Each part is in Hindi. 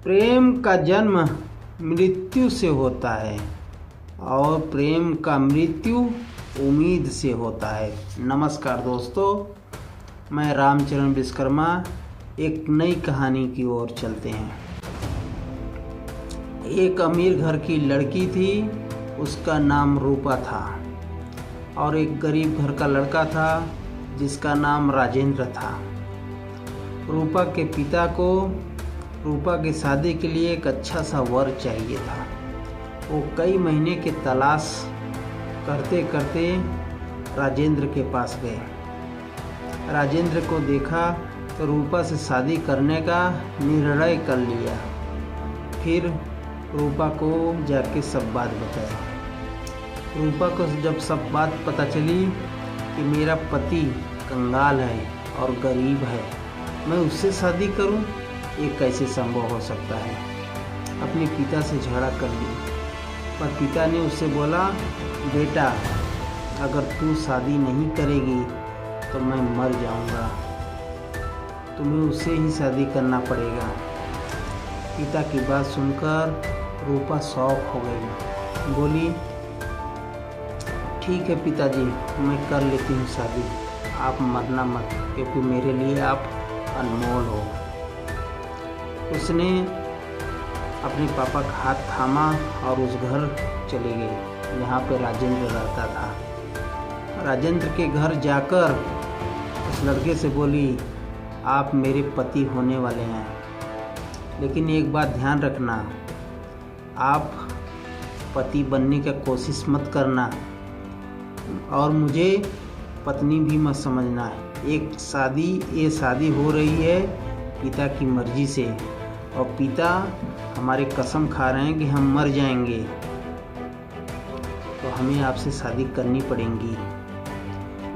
प्रेम का जन्म मृत्यु से होता है और प्रेम का मृत्यु उम्मीद से होता है। नमस्कार दोस्तों, मैं रामचरण विश्वकर्मा। एक नई कहानी की ओर चलते हैं। एक अमीर घर की लड़की थी, उसका नाम रूपा था, और एक गरीब घर का लड़का था जिसका नाम राजेंद्र था। रूपा के पिता को रूपा की शादी के लिए एक अच्छा सा वर चाहिए था। वो कई महीने की तलाश करते करते राजेंद्र के पास गए। राजेंद्र को देखा तो रूपा से शादी करने का निर्णय कर लिया। फिर रूपा को जाके सब बात बताई। रूपा को जब सब बात पता चली कि मेरा पति कंगाल है और गरीब है, मैं उससे शादी करूं, ये कैसे संभव हो सकता है। अपने पिता से झगड़ा कर ली, पर पिता ने उससे बोला, बेटा अगर तू शादी नहीं करेगी तो मैं मर जाऊंगा, तुम्हें उससे ही शादी करना पड़ेगा। पिता की बात सुनकर रूपा शॉक हो गई। बोली, ठीक है पिताजी, मैं कर लेती हूँ शादी, आप मरना मत, क्योंकि मेरे लिए आप अनमोल हो। उसने अपने पापा का हाथ थामा और उस घर चले गए जहाँ पे राजेंद्र रहता था। राजेंद्र के घर जाकर उस लड़के से बोली, आप मेरे पति होने वाले हैं, लेकिन एक बात ध्यान रखना, आप पति बनने की कोशिश मत करना और मुझे पत्नी भी मत समझना। ये शादी हो रही है पिता की मर्जी से, और पिता हमारे कसम खा रहे हैं कि हम मर जाएंगे, तो हमें आपसे शादी करनी पड़ेगी।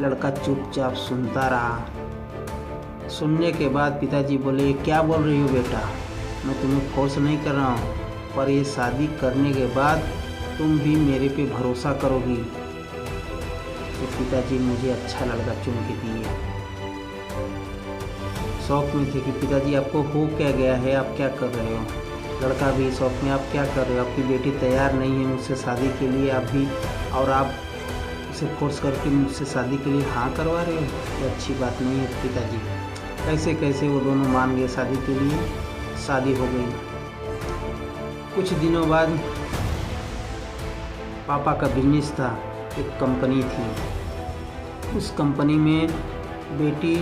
लड़का चुपचाप सुनता रहा। सुनने के बाद पिताजी बोले, क्या बोल रही हो बेटा, मैं तुम्हें फोर्स नहीं कर रहा हूँ, पर ये शादी करने के बाद तुम भी मेरे पे भरोसा करोगी। तो पिताजी मुझे अच्छा लड़का चुन के दिए। शौक में थे कि पिताजी आपको हो क्या गया है, आप क्या कर रहे हो। लड़का भी शौक में, आप क्या कर रहे हो, आपकी बेटी तैयार नहीं है मुझसे शादी के लिए, आप भी, और आप उसे फोर्स करके मुझसे शादी के लिए हाँ करवा रहे हो, तो अच्छी बात नहीं है पिताजी। कैसे कैसे वो दोनों मान गए शादी के लिए। शादी हो गई। कुछ दिनों बाद पापा का बिजनेस था, एक कंपनी थी। उस कंपनी में बेटी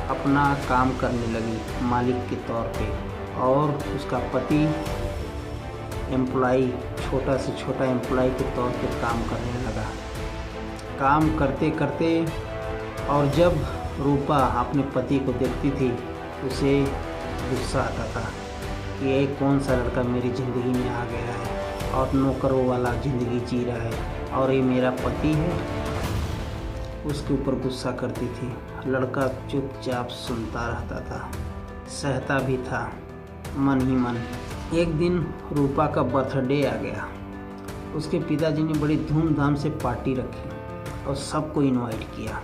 अपना काम करने लगी मालिक के तौर पे, और उसका पति एम्प्लॉई, छोटा से छोटा एम्प्लॉई के तौर पे काम करने लगा। काम करते करते, और जब रूपा अपने पति को देखती थी उसे गुस्सा आता था कि ये कौन सा लड़का मेरी ज़िंदगी में आ गया है और नौकरों वाला ज़िंदगी जी रहा है, और ये मेरा पति है। उसके ऊपर गुस्सा करती थी। लड़का चुपचाप सुनता रहता था, सहता भी था मन ही मन। एक दिन रूपा का बर्थडे आ गया। उसके पिताजी ने बड़ी धूमधाम से पार्टी रखी और सबको इनवाइट किया।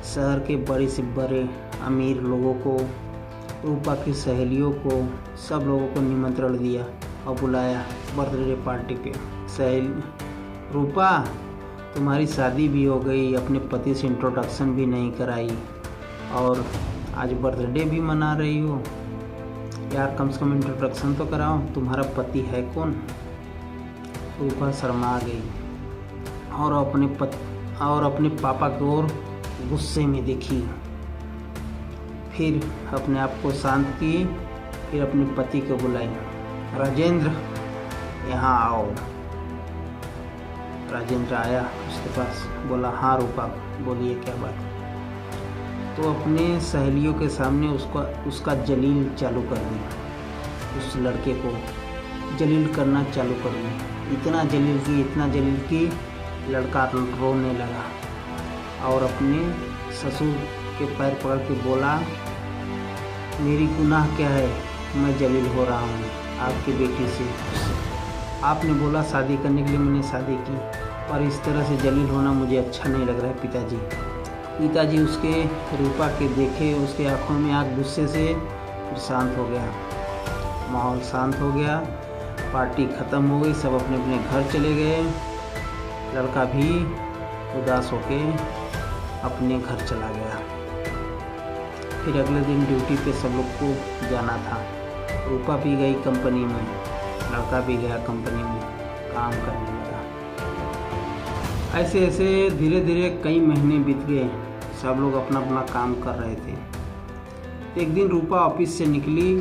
शहर के बड़े से बड़े अमीर लोगों को, रूपा की सहेलियों को, सब लोगों को निमंत्रण दिया और बुलाया बर्थडे पार्टी पे। रूपा, तुम्हारी शादी भी हो गई, अपने पति से इंट्रोडक्शन भी नहीं कराई, और आज बर्थडे भी मना रही हो। यार कम से कम इंट्रोडक्शन तो कराओ, तुम्हारा पति है कौन। रूपा शर्मा गई और अपने पापा की ओर गुस्से में देखी। फिर अपने आप को शांत की, फिर अपने पति को बुलाई, राजेंद्र यहाँ आओ। राजेंद्र आया उसके पास, बोला, हाँ रूपा बोलिए क्या बात। तो अपने सहेलियों के सामने उसका जलील चालू कर दी। उस लड़के को जलील करना चालू कर दी। इतना जलील की लड़का रोने लगा और अपने ससुर के पैर पकड़ के बोला, मेरी गुनाह क्या है, मैं जलील हो रहा हूँ आपकी बेटी से। आपने बोला शादी करने के लिए, मैंने शादी की, पर इस तरह से जलील होना मुझे अच्छा नहीं लग रहा है पिताजी। पिताजी उसके रूपा के देखे, उसके आंखों में आग गुस्से से शांत हो गया। माहौल शांत हो गया, पार्टी ख़त्म हो गई, सब अपने अपने घर चले गए। लड़का भी उदास होके अपने घर चला गया। फिर अगले दिन ड्यूटी पे सब लोग को जाना था। रूपा भी गई कंपनी में, लड़का भी गया कंपनी में काम करने लगा। ऐसे ऐसे धीरे धीरे कई महीने बीत गए, सब लोग अपना अपना काम कर रहे थे। एक दिन रूपा ऑफिस से निकली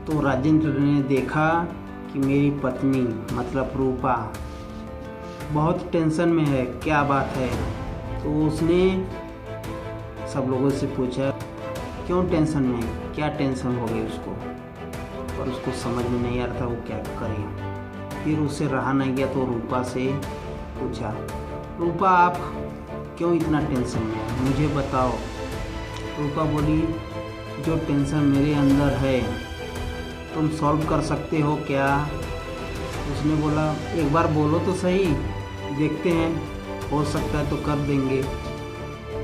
तो राजेंद्र ने देखा कि मेरी पत्नी मतलब रूपा बहुत टेंशन में है, क्या बात है। तो उसने सब लोगों से पूछा क्यों टेंशन में, क्या टेंशन हो गई उसको, और उसको समझ में नहीं आ रहा था वो क्या करे। फिर उससे रहा नहीं गया तो रूपा से पूछा, रूपा आप क्यों इतना टेंशन में है, मुझे बताओ। रूपा बोली, जो टेंशन मेरे अंदर है तुम सॉल्व कर सकते हो क्या। उसने बोला, एक बार बोलो तो सही, देखते हैं, हो सकता है तो कर देंगे।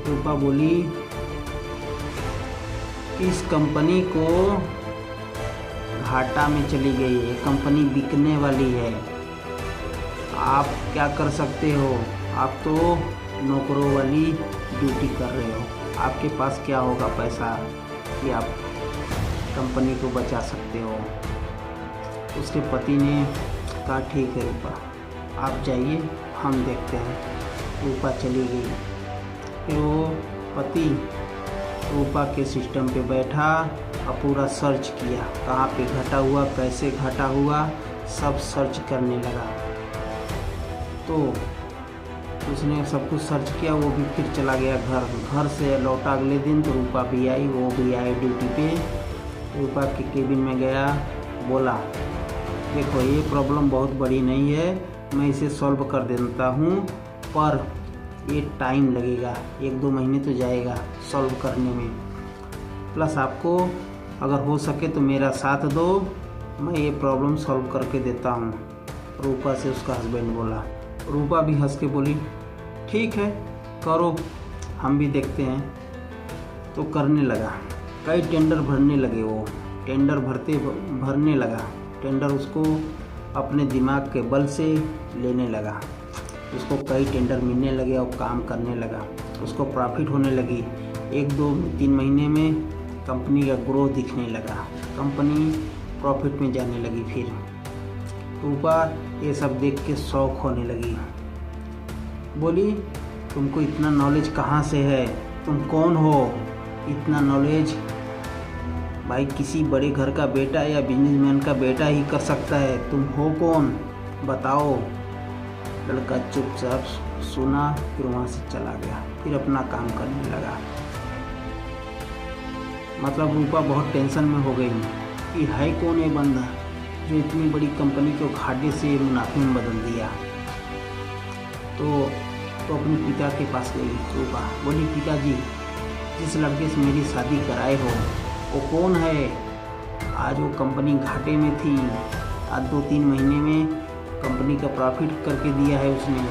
रूपा बोली, इस कंपनी को घाटा में चली गई है, कंपनी बिकने वाली है, आप क्या कर सकते हो, आप तो नौकरों वाली ड्यूटी कर रहे हो, आपके पास क्या होगा पैसा कि आप कंपनी को बचा सकते हो। उसके पति ने कहा ठीक है रूपा, आप जाइए, हम देखते हैं। रूपा चली गई। फिर वो पति रूपा के सिस्टम पे बैठा और पूरा सर्च किया, कहाँ पे घाटा हुआ, कैसे घाटा हुआ, सब सर्च करने लगा। तो उसने सब कुछ सर्च किया, वो भी फिर चला गया घर से लौटा अगले दिन तो रूपा भी आई, वो भी आई ड्यूटी पे। रूपा के केबिन में गया, बोला, देखो ये प्रॉब्लम बहुत बड़ी नहीं है, मैं इसे सॉल्व कर देता हूँ, पर ये टाइम लगेगा, 1-2 महीने तो जाएगा सॉल्व करने में। प्लस आपको अगर हो सके तो मेरा साथ दो, मैं ये प्रॉब्लम सॉल्व करके देता हूँ। रूपा से उसका हस्बैंड बोला। रूपा भी हंस के बोली, ठीक है करो, हम भी देखते हैं। तो करने लगा, कई टेंडर भरने लगे। वो टेंडर भरने लगा, टेंडर उसको अपने दिमाग के बल से लेने लगा। उसको कई टेंडर मिलने लगे और काम करने लगा, उसको प्रॉफिट होने लगी। 1-2-3 महीने में कंपनी का ग्रोथ दिखने लगा, कंपनी प्रॉफिट में जाने लगी। फिर रूपा ये सब देख के शौक होने लगी, बोली, तुमको इतना नॉलेज कहाँ से है, तुम कौन हो, इतना नॉलेज भाई किसी बड़े घर का बेटा या बिजनेसमैन का बेटा ही कर सकता है, तुम हो कौन, बताओ। लड़का चुपचाप सुना, फिर वहाँ से चला गया, फिर अपना काम करने लगा। मतलब रूपा बहुत टेंशन में हो गई कि है कौन ये बंदा जो इतनी बड़ी कंपनी को घाटे से मुनाफे में बदल दिया। तो अपने पिता के पास गई रूपा, बोली, पिताजी, जिस लड़के से मेरी शादी कराए हो वो कौन है, आज वो कंपनी घाटे में थी, आज 2-3 महीने में कंपनी का प्रॉफिट करके दिया है उसने,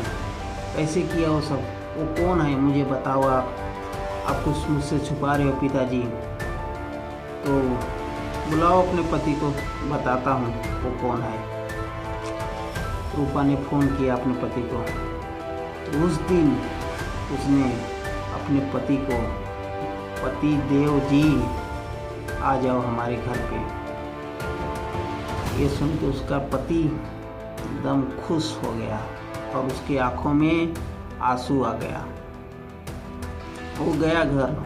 कैसे किया वो सब, वो कौन है, मुझे बताओ। आप कुछ मुझसे छुपा रहे हो पिताजी। तो बुलाओ अपने पति को, बताता हूँ वो कौन है। रूपा ने फ़ोन किया अपने पति को। तो उस दिन उसने अपने पति को, पति देव जी आ जाओ हमारे घर पे। ये सुन के उसका पति एकदम खुश हो गया और उसकी आंखों में आंसू आ गया। वो गया घर,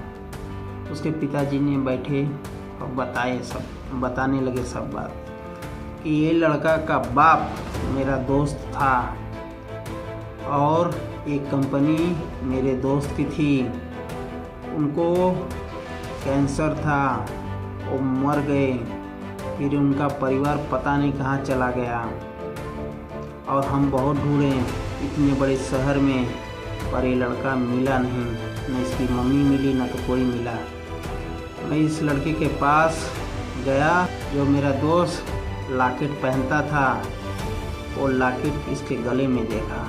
उसके पिताजी ने बैठे और बताने लगे सब बात कि ये लड़का का बाप मेरा दोस्त था और एक कंपनी मेरे दोस्त की थी, उनको कैंसर था, वो मर गए, फिर उनका परिवार पता नहीं कहाँ चला गया और हम बहुत ढूंढे इतने बड़े शहर में, पर ये लड़का मिला नहीं, न इसकी मम्मी मिली न तो कोई मिला। मैं इस लड़के के पास गया जो मेरा दोस्त लॉकेट पहनता था, वो लॉकेट इसके गले में देखा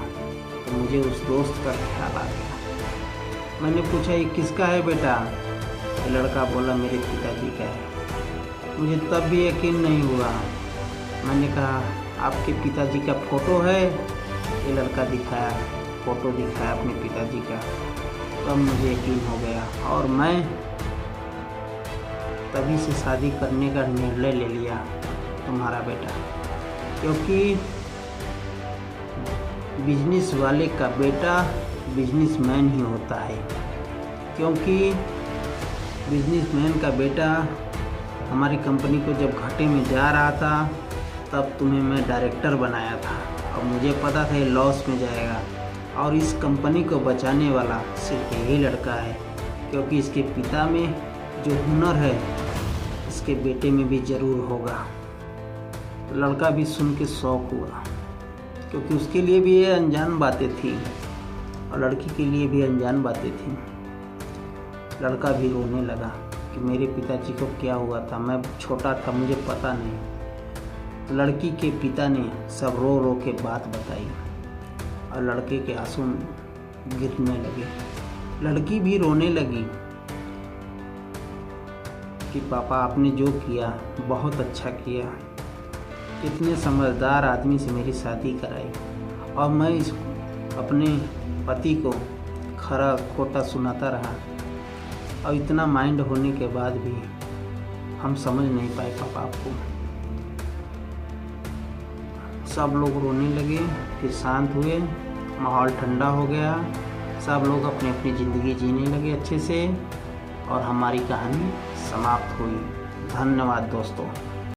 तो मुझे उस दोस्त का ख्याल आ गया। मैंने पूछा, ये किसका है बेटा? ये लड़का बोला, मेरे पिताजी का है। मुझे तब भी यकीन नहीं हुआ। मैंने कहा आपके पिताजी का फ़ोटो है? ये लड़का दिखाया, फ़ोटो दिखाया अपने पिताजी का। तब मुझे यकीन हो गया और मैं तभी से शादी करने का निर्णय ले लिया तुम्हारा बेटा, क्योंकि बिजनेस वाले का बेटा बिजनेसमैन ही होता है। क्योंकि बिजनेसमैन का बेटा हमारी कंपनी को जब घाटे में जा रहा था तब तुम्हें मैं डायरेक्टर बनाया था और मुझे पता था ये लॉस में जाएगा, और इस कंपनी को बचाने वाला सिर्फ यही लड़का है, क्योंकि इसके पिता में जो हुनर है इसके बेटे में भी ज़रूर होगा। तो लड़का भी सुन के शौक हुआ, क्योंकि उसके लिए भी ये अनजान बातें थी और लड़की के लिए भी अनजान बातें थी। लड़का भी रोने लगा कि मेरे पिताजी को क्या हुआ था, मैं छोटा था, मुझे पता नहीं। तो लड़की के पिता ने सब रो रो के बात बताई और लड़के के आंसू गिरने लगे। लड़की भी रोने लगी कि पापा आपने जो किया बहुत अच्छा किया, कितने समझदार आदमी से मेरी शादी कराई, और मैं इस अपने पति को खरा खोटा सुनाता रहा, और इतना माइंड होने के बाद भी हम समझ नहीं पाए पापा आपको। सब लोग रोने लगे, फिर शांत हुए, माहौल ठंडा हो गया, सब लोग अपनी अपनी ज़िंदगी जीने लगे अच्छे से, और हमारी कहानी समाप्त हुई। धन्यवाद दोस्तों।